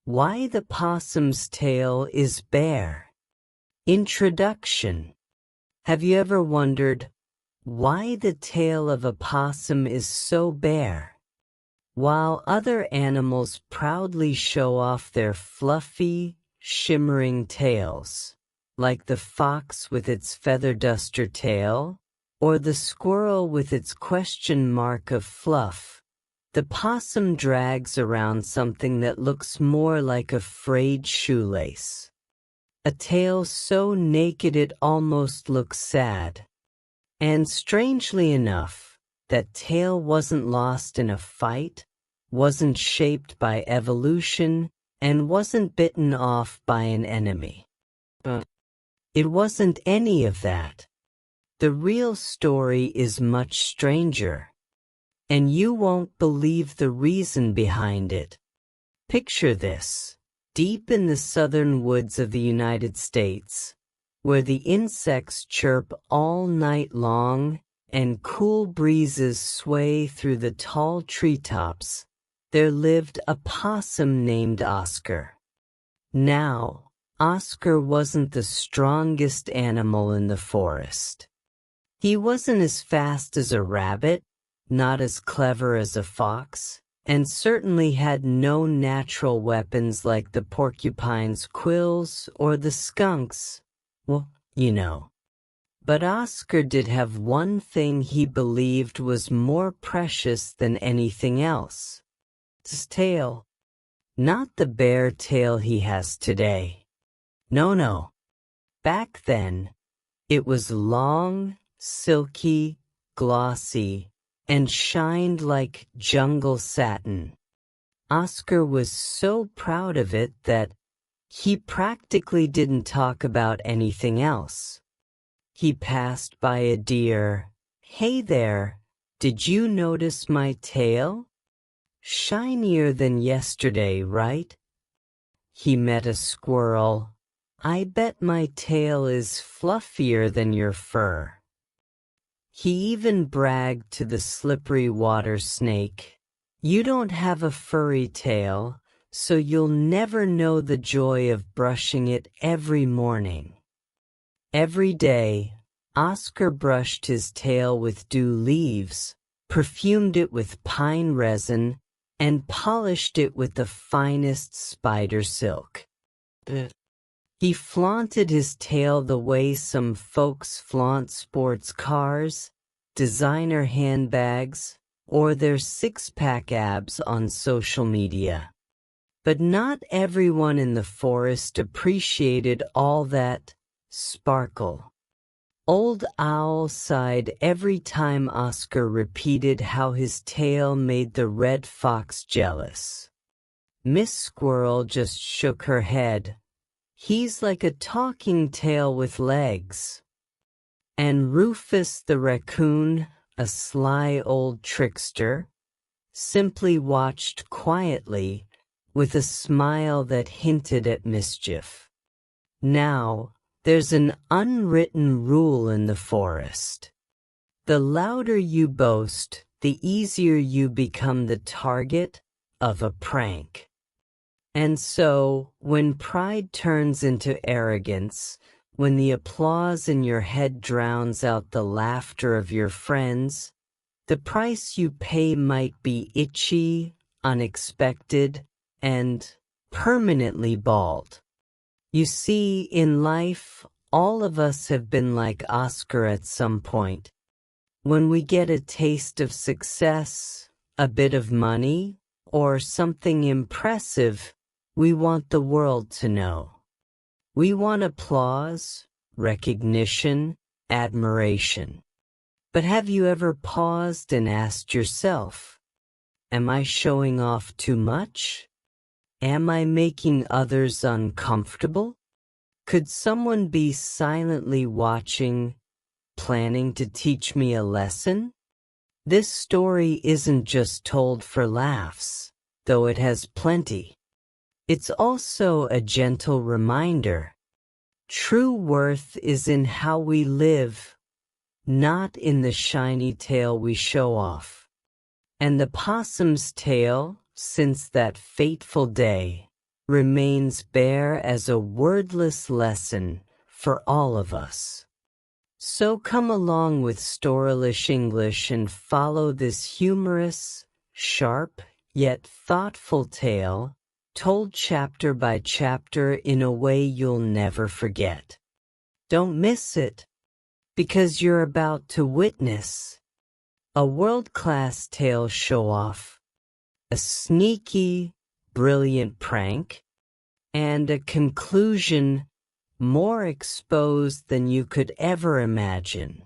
Why the possum's tail is bare. Introduction. Have you ever wondered why the tail of a possum is so bare? While other animals proudly show off their fluffy, shimmering tails, like the fox with its feather duster tail, or the squirrel with its question mark of fluff, the possum drags around something that looks more like a frayed shoelace. A tail so naked it almost looks sad. And strangely enough, that tail wasn't lost in a fight, wasn't shaped by evolution, and wasn't bitten off by an enemy. But it wasn't any of that. The real story is much stranger. And you won't believe the reason behind it. Picture this. Deep in the southern woods of the United States, where the insects chirp all night long and cool breezes sway through the tall treetops, there lived a possum named Oscar. Now, Oscar wasn't the strongest animal in the forest. He wasn't as fast as a rabbit, not as clever as a fox, and certainly had no natural weapons like the porcupine's quills or the skunk's, well, you know. But Oscar did have one thing he believed was more precious than anything else. His tail. Not the bare tail he has today. No. Back then, it was long, silky, glossy, and shined like jungle satin. Oscar was so proud of it that he practically didn't talk about anything else. He passed by a deer. "Hey there, did you notice my tail? Shinier than yesterday, right?" He met a squirrel. "I bet my tail is fluffier than your fur." He even bragged to the slippery water snake, "You don't have a furry tail, so you'll never know the joy of brushing it every morning." Every day, Oscar brushed his tail with dew leaves, perfumed it with pine resin, and polished it with the finest spider silk. He flaunted his tail the way some folks flaunt sports cars, designer handbags, or their six-pack abs on social media. But not everyone in the forest appreciated all that sparkle. Old Owl sighed every time Oscar repeated how his tail made the red fox jealous. Miss Squirrel just shook her head. "He's like a talking tail with legs." And Rufus the raccoon, a sly old trickster, simply watched quietly with a smile that hinted at mischief. Now, there's an unwritten rule in the forest. The louder you boast, the easier you become the target of a prank. And so, when pride turns into arrogance, when the applause in your head drowns out the laughter of your friends, the price you pay might be itchy, unexpected, and permanently bald. You see, in life, all of us have been like Oscar at some point. When we get a taste of success, a bit of money, or something impressive, we want the world to know. We want applause, recognition, admiration. But have you ever paused and asked yourself, am I showing off too much? Am I making others uncomfortable? Could someone be silently watching, planning to teach me a lesson? This story isn't just told for laughs, though it has plenty. It's also a gentle reminder. True worth is in how we live, not in the shiny tail we show off. And the possum's tail, since that fateful day, remains bare as a wordless lesson for all of us. So come along with Storylish English and follow this humorous, sharp, yet thoughtful tale, told chapter by chapter in a way you'll never forget. Don't miss it, because you're about to witness a world-class tale show-off, a sneaky, brilliant prank, and a conclusion more exposed than you could ever imagine.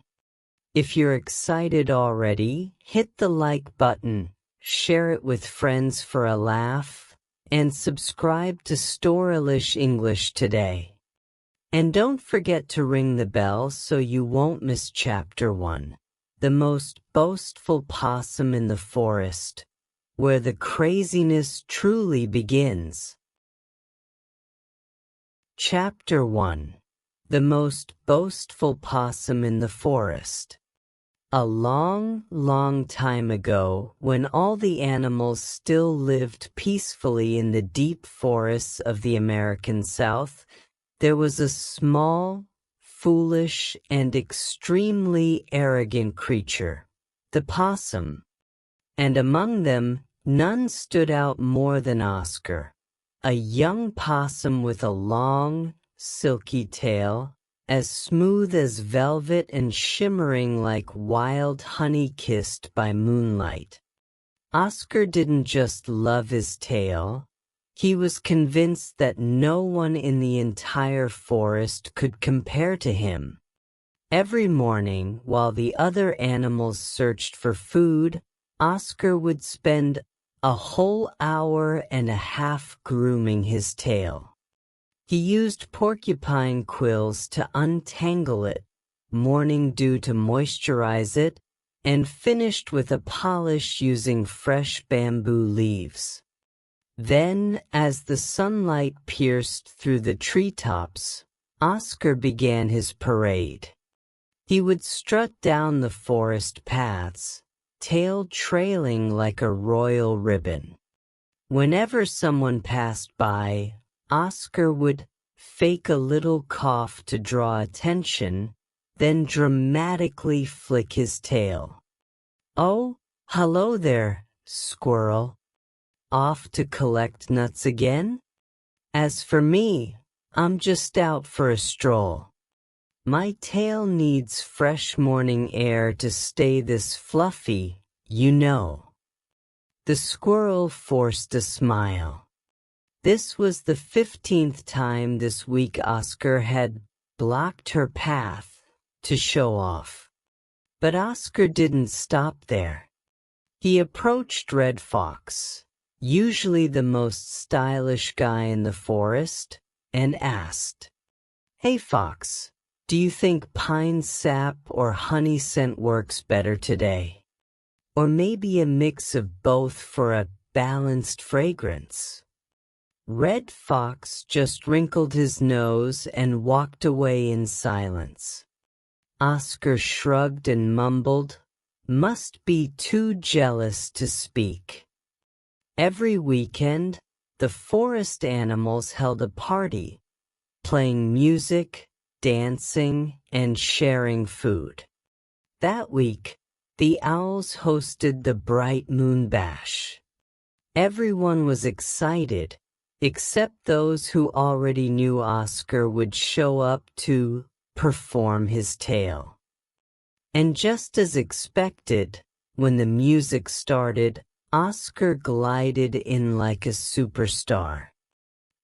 If you're excited already, hit the like button, share it with friends for a laugh, and subscribe to Storylish English today. And don't forget to ring the bell so you won't miss Chapter 1, the most boastful possum in the forest, where the craziness truly begins. Chapter 1. The Most Boastful Possum in the Forest. A long, long time ago, when all the animals still lived peacefully in the deep forests of the American South, there was a small, foolish, and extremely arrogant creature, the possum. And among them, none stood out more than Oscar, a young possum with a long, silky tail, as smooth as velvet and shimmering like wild honey kissed by moonlight. Oscar didn't just love his tail. He was convinced that no one in the entire forest could compare to him. Every morning, while the other animals searched for food, Oscar would spend a whole hour and a half grooming his tail. He used porcupine quills to untangle it, morning dew to moisturize it, and finished with a polish using fresh bamboo leaves. Then, as the sunlight pierced through the treetops, Oscar began his parade. He would strut down the forest paths, tail trailing like a royal ribbon. Whenever someone passed by, Oscar would fake a little cough to draw attention, then dramatically flick his tail. "Oh, hello there, squirrel. Off to collect nuts again? As for me, I'm just out for a stroll. My tail needs fresh morning air to stay this fluffy, you know." The squirrel forced a smile. This was the 15th time this week Oscar had blocked her path to show off. But Oscar didn't stop there. He approached Red Fox, usually the most stylish guy in the forest, and asked, "Hey Fox, do you think pine sap or honey scent works better today? Or maybe a mix of both for a balanced fragrance?" Red Fox just wrinkled his nose and walked away in silence. Oscar shrugged and mumbled, "Must be too jealous to speak." Every weekend, the forest animals held a party, playing music, dancing, and sharing food. That week, the owls hosted the Bright Moon Bash. Everyone was excited, except those who already knew Oscar would show up to perform his tale. And just as expected, when the music started, Oscar glided in like a superstar.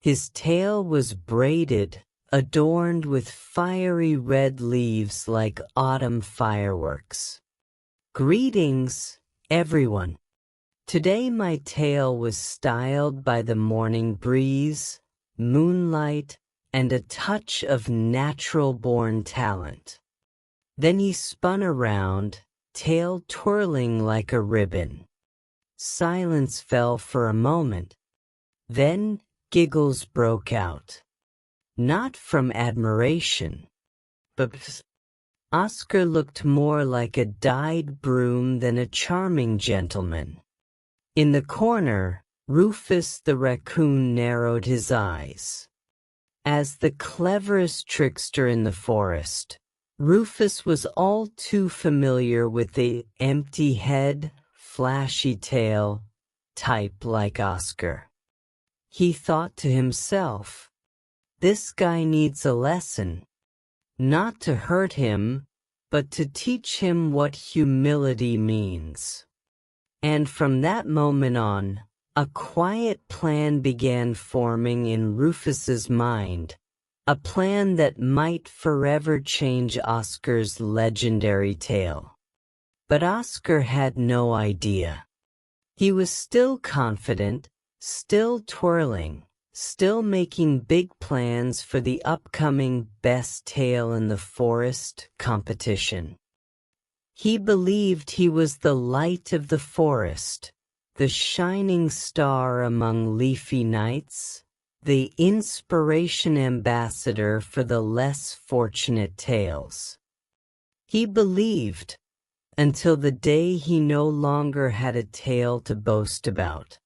His tail was braided, adorned with fiery red leaves like autumn fireworks. "Greetings, everyone. Today my tail was styled by the morning breeze, moonlight, and a touch of natural-born talent." Then he spun around, tail twirling like a ribbon. Silence fell for a moment. Then giggles broke out. Not from admiration, but Oscar looked more like a dyed broom than a charming gentleman. In the corner, Rufus the raccoon narrowed his eyes. As the cleverest trickster in the forest, Rufus was all too familiar with the empty head, flashy tail type like Oscar. He thought to himself, "This guy needs a lesson. Not to hurt him, but to teach him what humility means." And from that moment on, a quiet plan began forming in Rufus's mind, a plan that might forever change Oscar's legendary tale. But Oscar had no idea. He was still confident, still twirling, still making big plans for the upcoming Best Tale in the Forest competition. He believed he was the light of the forest, the shining star among leafy nights, the inspiration ambassador for the less fortunate tales. He believed, until the day he no longer had a tale to boast about.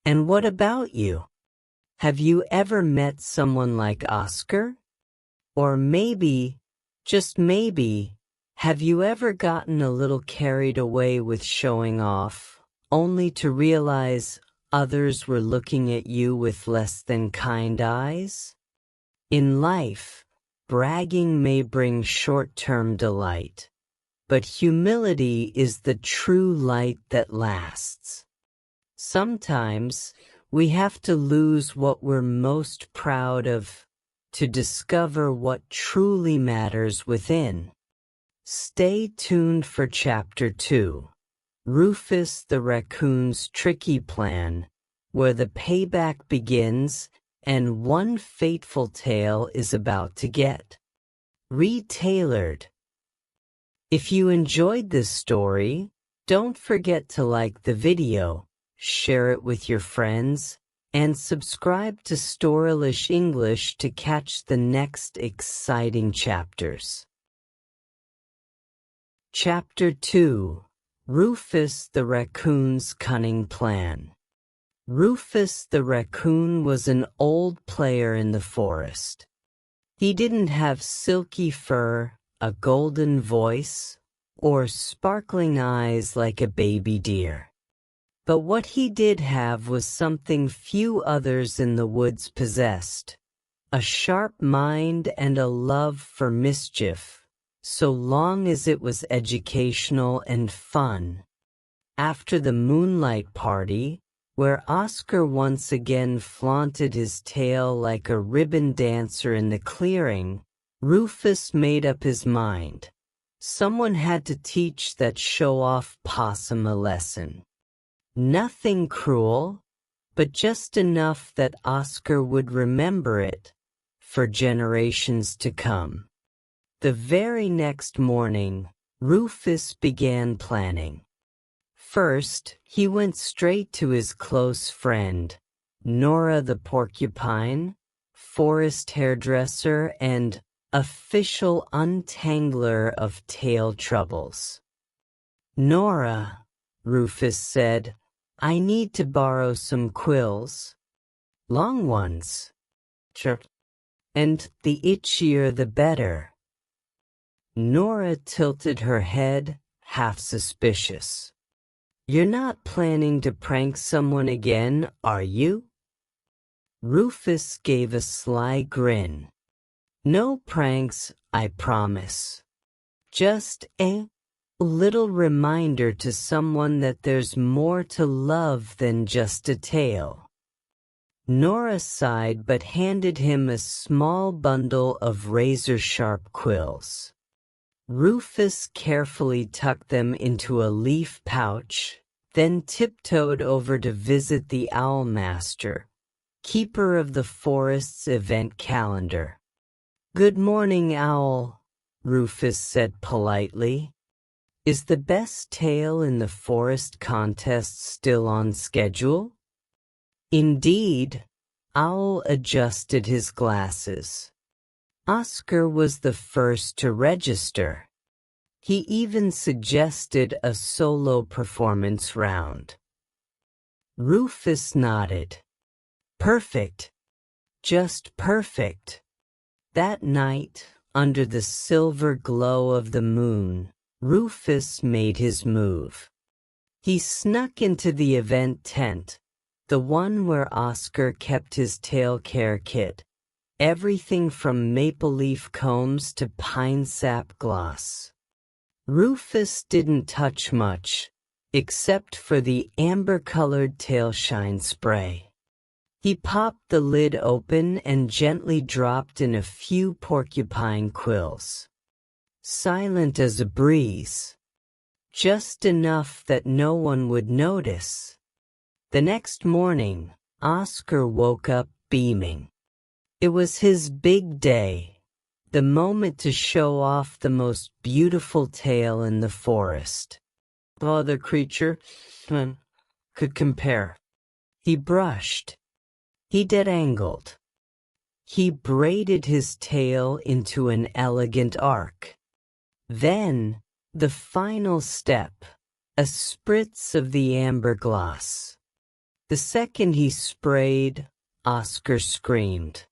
And what about you? Have you ever met someone like Oscar? Or maybe, just maybe, have you ever gotten a little carried away with showing off, only to realize others were looking at you with less than kind eyes? In life, bragging may bring short-term delight, but humility is the true light that lasts. Sometimes, we have to lose what we're most proud of to discover what truly matters within. Stay tuned for Chapter 2, Rufus the Raccoon's Tricky Plan, where the payback begins and one fateful tale is about to get retailored. If you enjoyed this story, don't forget to like the video, share it with your friends, and subscribe to Storylish English to catch the next exciting chapters. Chapter 2, Rufus the Raccoon's Cunning Plan. Rufus the Raccoon was an old player in the forest. He didn't have silky fur, a golden voice, or sparkling eyes like a baby deer. But what he did have was something few others in the woods possessed: a sharp mind and a love for mischief, so long as it was educational and fun. After the moonlight party, where Oscar once again flaunted his tail like a ribbon dancer in the clearing, Rufus made up his mind. Someone had to teach that show-off Possum a lesson. Nothing cruel, but just enough that Oscar would remember it for generations to come. The very next morning, Rufus began planning. First, he went straight to his close friend, Nora the porcupine, forest hairdresser and official untangler of tail troubles. "Nora," Rufus said, "I need to borrow some quills. Long ones. Sure. And the itchier the better." Nora tilted her head, half suspicious. "You're not planning to prank someone again, are you?" Rufus gave a sly grin. "No pranks, I promise. Just a little reminder to someone that there's more to love than just a tale." Nora sighed but handed him a small bundle of razor-sharp quills. Rufus carefully tucked them into a leaf pouch, then tiptoed over to visit the Owl Master, keeper of the forest's event calendar. "Good morning, Owl," Rufus said politely. "Is the best tale in the forest contest still on schedule?" Indeed, Owl adjusted his glasses. Oscar was the first to register. He even suggested a solo performance round. Rufus nodded. Perfect. Just perfect. That night, under the silver glow of the moon, Rufus made his move. He snuck into the event tent, the one where Oscar kept his tail care kit, everything from maple leaf combs to pine sap gloss. Rufus didn't touch much, except for the amber-colored tail shine spray. He popped the lid open and gently dropped in a few porcupine quills. Silent as a breeze. Just enough that no one would notice. The next morning, Oscar woke up beaming. It was his big day, the moment to show off the most beautiful tail in the forest. No other creature could compare. He brushed. He detangled. He braided his tail into an elegant arc. Then, the final step, a spritz of the amber gloss. The second he sprayed, Oscar screamed.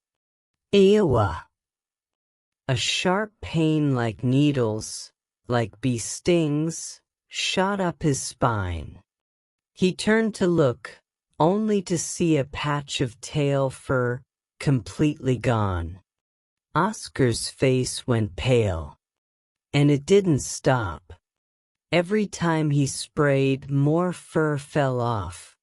Ewa! A sharp pain like needles, like bee stings, shot up his spine. He turned to look, only to see a patch of tail fur completely gone. Oscar's face went pale. And it didn't stop. Every time he sprayed, more fur fell off.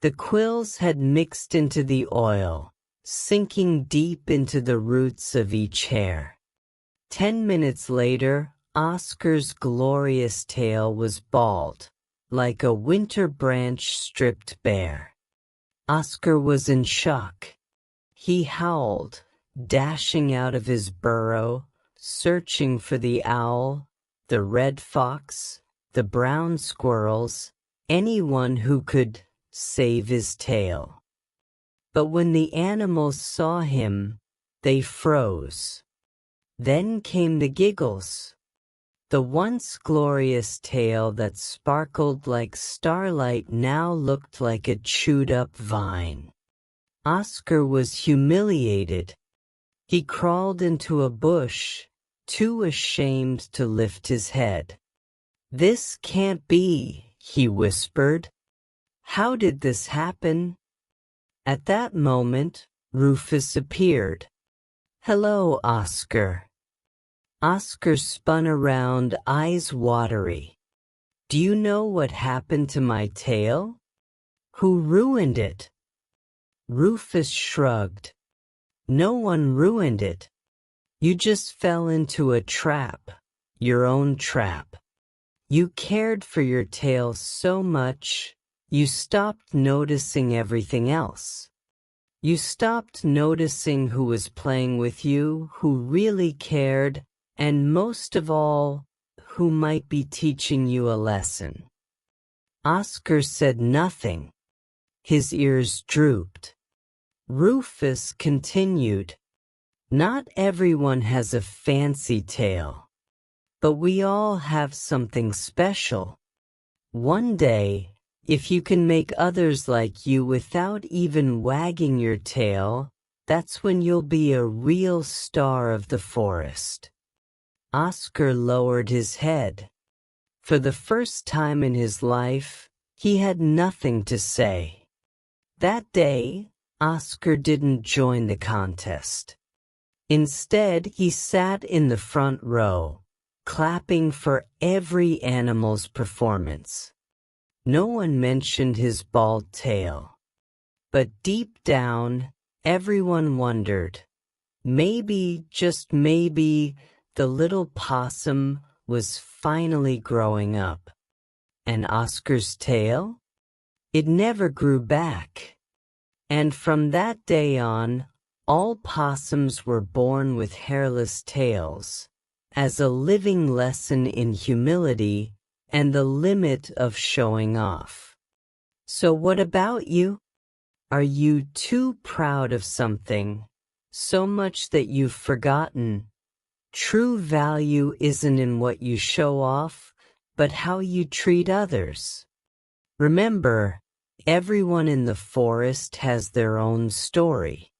The quills had mixed into the oil, sinking deep into the roots of each hair. 10 minutes later, Oscar's glorious tail was bald, like a winter branch stripped bare. Oscar was in shock. He howled, dashing out of his burrow, searching for the owl, the red fox, the brown squirrels, anyone who could save his tail. But when the animals saw him, they froze. Then came the giggles. The once glorious tail that sparkled like starlight now looked like a chewed-up vine. Oscar was humiliated. He crawled into a bush, too ashamed to lift his head. "This can't be," he whispered. "How did this happen?" At that moment, Rufus appeared. "Hello, Oscar." Oscar spun around, eyes watery. "Do you know what happened to my tail? Who ruined it?" Rufus shrugged. "No one ruined it. You just fell into a trap, your own trap. You cared for your tail so much, you stopped noticing everything else. You stopped noticing who was playing with you, who really cared, and most of all, who might be teaching you a lesson." Oscar said nothing. His ears drooped. Rufus continued. "Not everyone has a fancy tail, but we all have something special. One day, if you can make others like you without even wagging your tail, that's when you'll be a real star of the forest." Oscar lowered his head. For the first time in his life, he had nothing to say. That day, Oscar didn't join the contest. Instead, he sat in the front row, clapping for every animal's performance. No one mentioned his bald tail. But deep down, everyone wondered, maybe, just maybe, the little possum was finally growing up. And Oscar's tail? It never grew back. And from that day on, all possums were born with hairless tails, as a living lesson in humility and the limit of showing off. So what about you? Are you too proud of something, so much that you've forgotten? True value isn't in what you show off, but how you treat others. Remember, Everyone in the forest has their own story,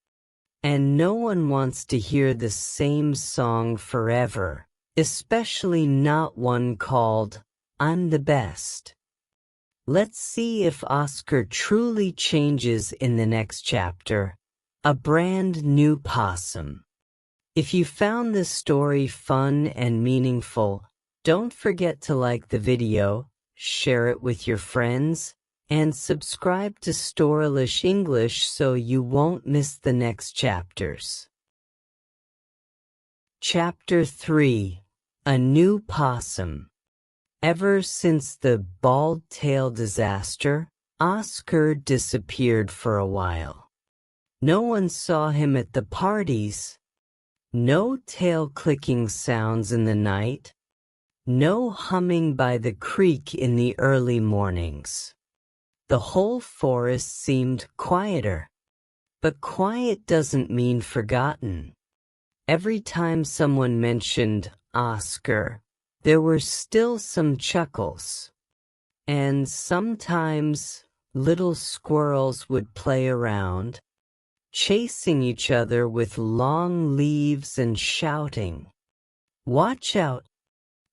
and no one wants to hear the same song forever, especially not one called, "I'm the Best." Let's see if Oscar truly changes in the next chapter, A Brand New Possum. If you found this story fun and meaningful, don't forget to like the video, share it with your friends, and subscribe to Storylish English so you won't miss the next chapters. Chapter 3: A New Possum. Ever since the bald-tail disaster, Oscar disappeared for a while. No one saw him at the parties. No tail-clicking sounds in the night. No humming by the creek in the early mornings. The whole forest seemed quieter. But quiet doesn't mean forgotten. Every time someone mentioned Oscar, there were still some chuckles. And sometimes little squirrels would play around, chasing each other with long leaves and shouting, "Watch out!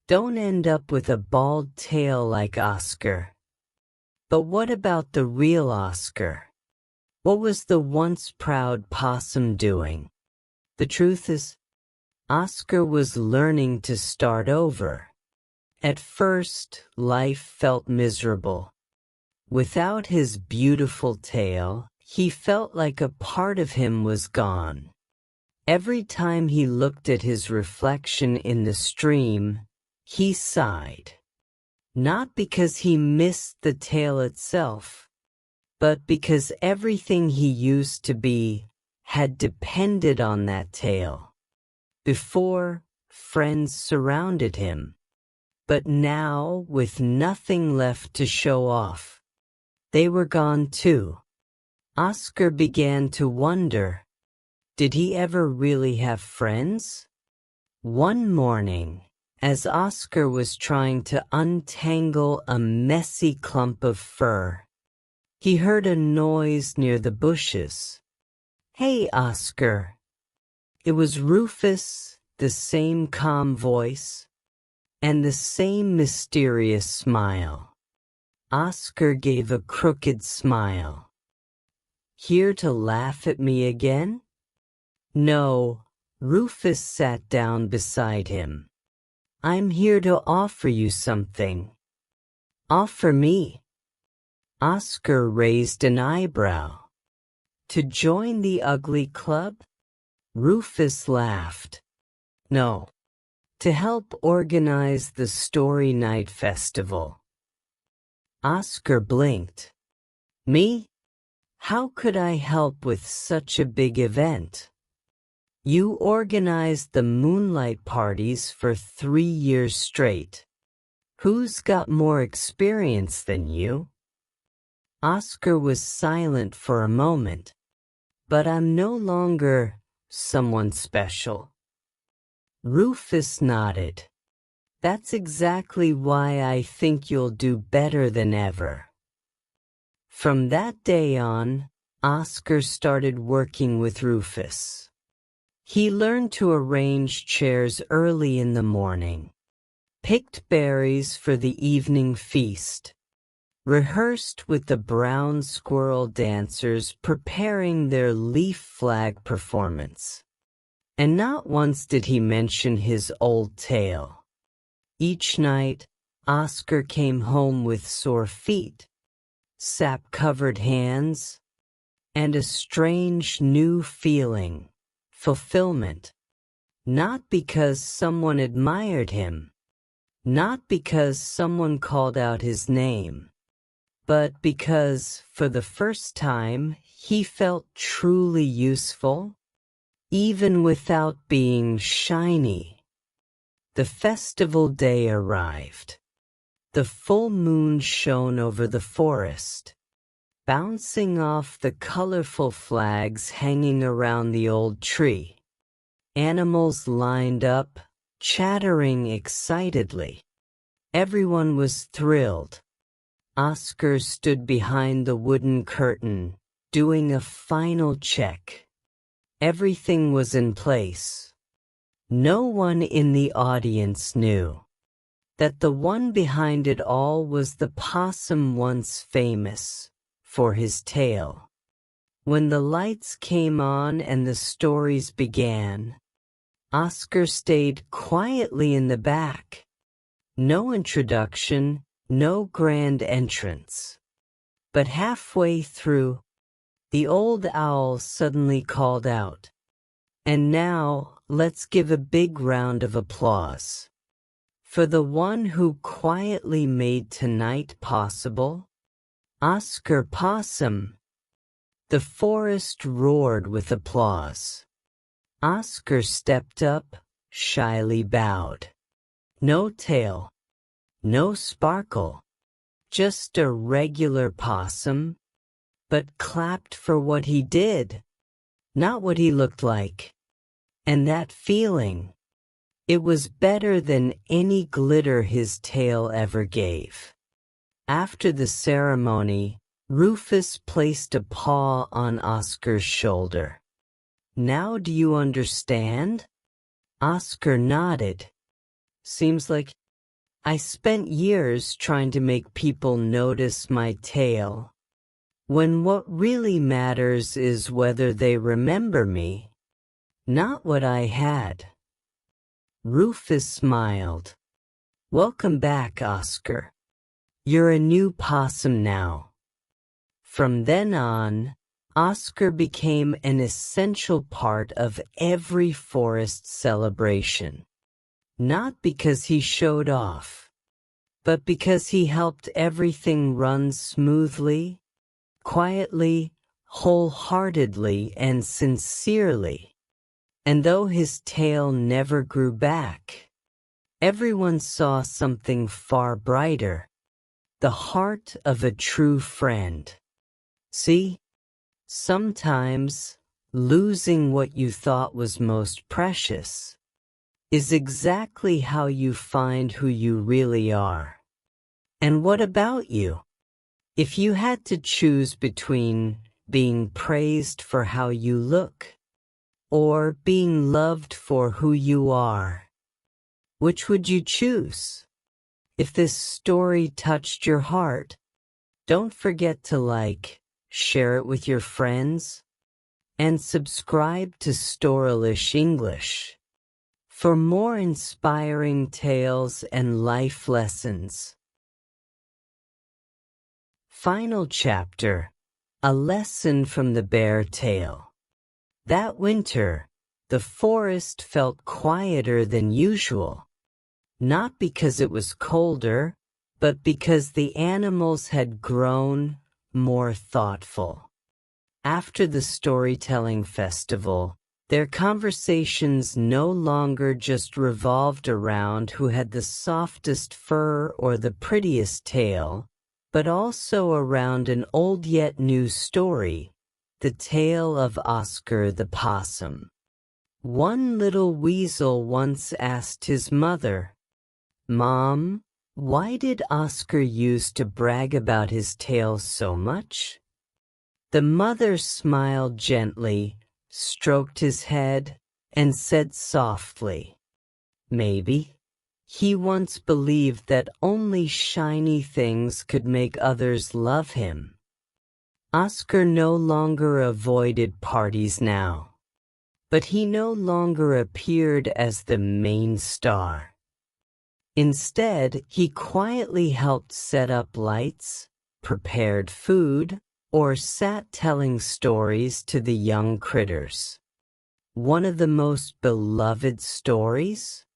Don't end up with a bald tail like Oscar." But what about the real Oscar? What was the once proud possum doing? The truth is, Oscar was learning to start over. At first, life felt miserable. Without his beautiful tail, he felt like a part of him was gone. Every time he looked at his reflection in the stream, he sighed. Not because he missed the tail itself, but because everything he used to be had depended on that tail. Before, friends surrounded him, but now, with nothing left to show off, they were gone too. Oscar began to wonder, did he ever really have friends? One morning, as Oscar was trying to untangle a messy clump of fur, he heard a noise near the bushes. "Hey, Oscar." It was Rufus, the same calm voice, and the same mysterious smile. Oscar gave a crooked smile. "Here to laugh at me again?" "No." Rufus sat down beside him. "I'm here to offer you something." "Offer me?" Oscar raised an eyebrow. "To join the ugly club?" Rufus laughed. "No. To help organize the Story Night Festival." Oscar blinked. "Me? How could I help with such a big event? You organized the moonlight parties for 3 years straight. Who's got more experience than you?" Oscar was silent for a moment. "But I'm no longer someone special." Rufus nodded. "That's exactly why I think you'll do better than ever." From that day on, Oscar started working with Rufus. He learned to arrange chairs early in the morning, picked berries for the evening feast, rehearsed with the brown squirrel dancers preparing their leaf flag performance. And not once did he mention his old tail. Each night, Oscar came home with sore feet, sap-covered hands, and a strange new feeling, fulfillment. Not because someone admired him, not because someone called out his name, but because, for the first time, he felt truly useful, even without being shiny. The festival day arrived. The full moon shone over the forest, bouncing off the colorful flags hanging around the old tree. Animals lined up, chattering excitedly. Everyone was thrilled. Oscar stood behind the wooden curtain, doing a final check. Everything was in place. No one in the audience knew that the one behind it all was the possum once famous for his tale. When the lights came on and the stories began, Oscar stayed quietly in the back. No introduction, no grand entrance. But halfway through, the old owl suddenly called out, "And now, let's give a big round of applause for the one who quietly made tonight possible, Oscar Possum." The forest roared with applause. Oscar stepped up, shyly bowed. No tail, no sparkle, just a regular possum, but clapped for what he did, not what he looked like. And that feeling, it was better than any glitter his tail ever gave. After the ceremony, Rufus placed a paw on Oscar's shoulder. "Now do you understand?" Oscar nodded. "Seems like I spent years trying to make people notice my tail, when what really matters is whether they remember me, not what I had." Rufus smiled. "Welcome back, Oscar. You're a new possum now." From then on, Oscar became an essential part of every forest celebration. Not because he showed off, but because he helped everything run smoothly, quietly, wholeheartedly, and sincerely. And though his tail never grew back, everyone saw something far brighter, the heart of a true friend. See, sometimes losing what you thought was most precious is exactly how you find who you really are. And what about you? If you had to choose between being praised for how you look or being loved for who you are, which would you choose? If this story touched your heart, don't forget to share it with your friends, and subscribe to Storylish English for more inspiring tales and life lessons. Final chapter, a lesson from the bear tale. That winter, the forest felt quieter than usual, not because it was colder, but because the animals had grown more thoughtful. After the storytelling festival, their conversations no longer just revolved around who had the softest fur or the prettiest tail, but also around an old yet new story, the tale of Oscar the Possum. One little weasel once asked his mother, "Mom, why did Oscar used to brag about his tail so much?" The mother smiled gently, stroked his head, and said softly, "Maybe he once believed that only shiny things could make others love him." Oscar no longer avoided parties now, but he no longer appeared as the main star. Instead, he quietly helped set up lights, prepared food, or sat telling stories to the young critters. One of the most beloved stories?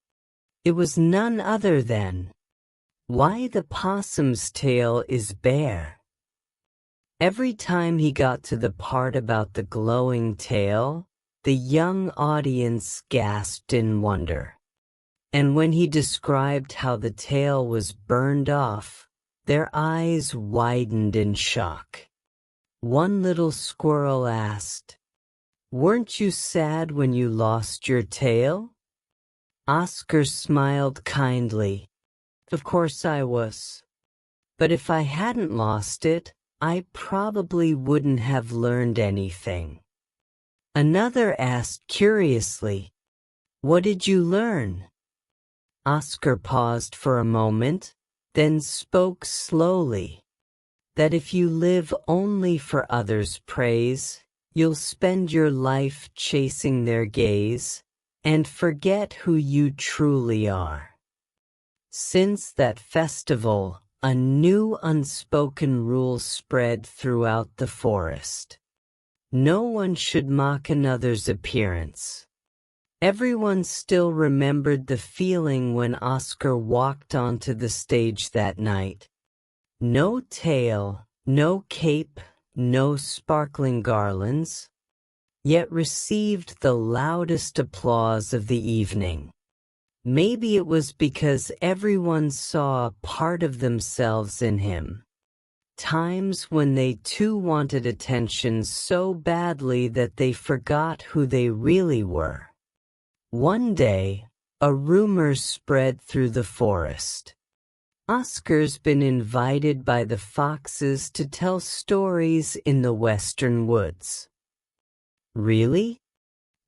It was none other than Why the Possum's Tail is Bare. Every time he got to the part about the glowing tail, the young audience gasped in wonder. And when he described how the tail was burned off, their eyes widened in shock. One little squirrel asked, "Weren't you sad when you lost your tail?" Oscar smiled kindly. "Of course I was. But if I hadn't lost it, I probably wouldn't have learned anything. Another asked curiously, "What did you learn?" Oscar paused for a moment, then spoke slowly, that if you live only for others' praise, you'll spend your life chasing their gaze and forget who you truly are. Since that festival, a new unspoken rule spread throughout the forest. No one should mock another's appearance. Everyone still remembered the feeling when Oscar walked onto the stage that night. No tail, no cape, no sparkling garlands, yet received the loudest applause of the evening. Maybe it was because everyone saw a part of themselves in him. Times when they too wanted attention so badly that they forgot who they really were. One day, a rumor spread through the forest. Oscar's been invited by the foxes to tell stories in the western woods. Really?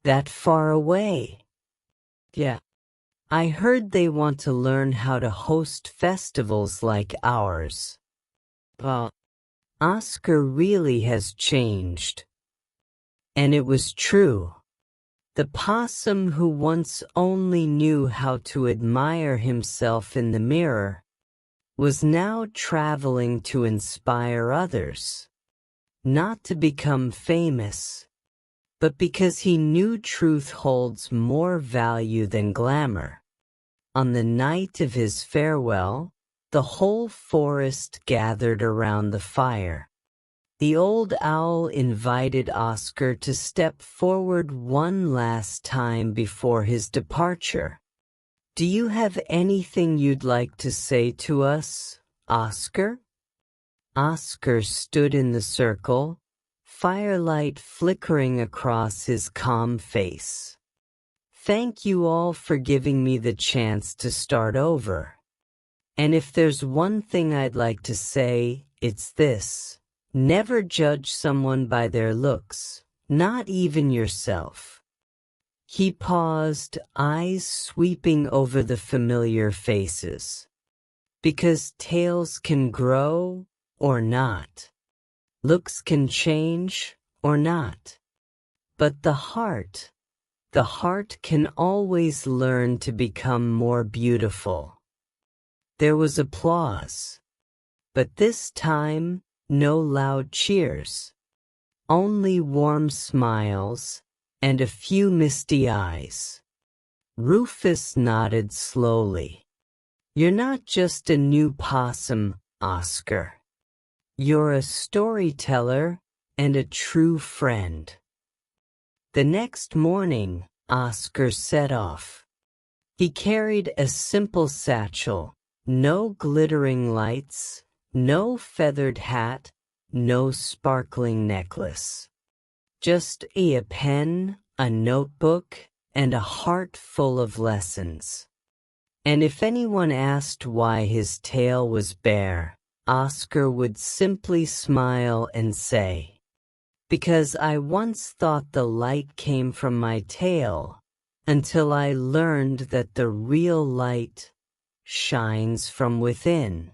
That far away? Yeah. I heard they want to learn how to host festivals like ours. Well, Oscar really has changed. And it was true. The possum who once only knew how to admire himself in the mirror was now traveling to inspire others. Not to become famous, but because he knew truth holds more value than glamour. On the night of his farewell, the whole forest gathered around the fire. The old owl invited Oscar to step forward one last time before his departure. "Do you have anything you'd like to say to us, Oscar?" Oscar stood in the circle, firelight flickering across his calm face. "Thank you all for giving me the chance to start over. And if there's one thing I'd like to say, it's this. Never judge someone by their looks, not even yourself." He paused, eyes sweeping over the familiar faces. Because tales can grow or not. Looks can change or not. But the heart can always learn to become more beautiful. There was applause. But this time, no loud cheers. Only warm smiles and a few misty eyes. Rufus nodded slowly. "You're not just a new possum, Oscar. You're a storyteller and a true friend." The next morning, Oscar set off. He carried a simple satchel, no glittering lights, no feathered hat, no sparkling necklace. Just a pen, a notebook, and a heart full of lessons. And if anyone asked why his tail was bare, Oscar would simply smile and say, "Because I once thought the light came from my tail, until I learned that the real light shines from within."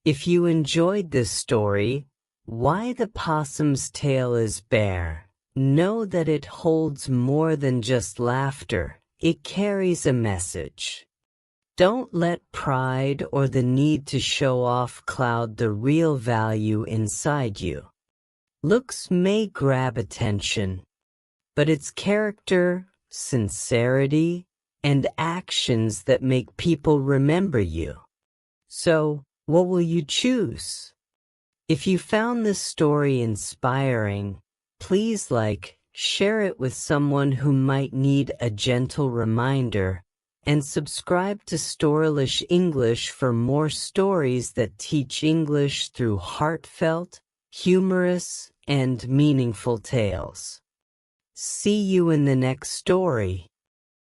If you enjoyed this story, Why the Possum's Tail is Bare, know that it holds more than just laughter. It carries a message. Don't let pride or the need to show off cloud the real value inside you. Looks may grab attention, but it's character, sincerity, and actions that make people remember you. So, what will you choose? If you found this story inspiring, please share it with someone who might need a gentle reminder, and subscribe to Storylish English for more stories that teach English through heartfelt, humorous, and meaningful tales. See you in the next story.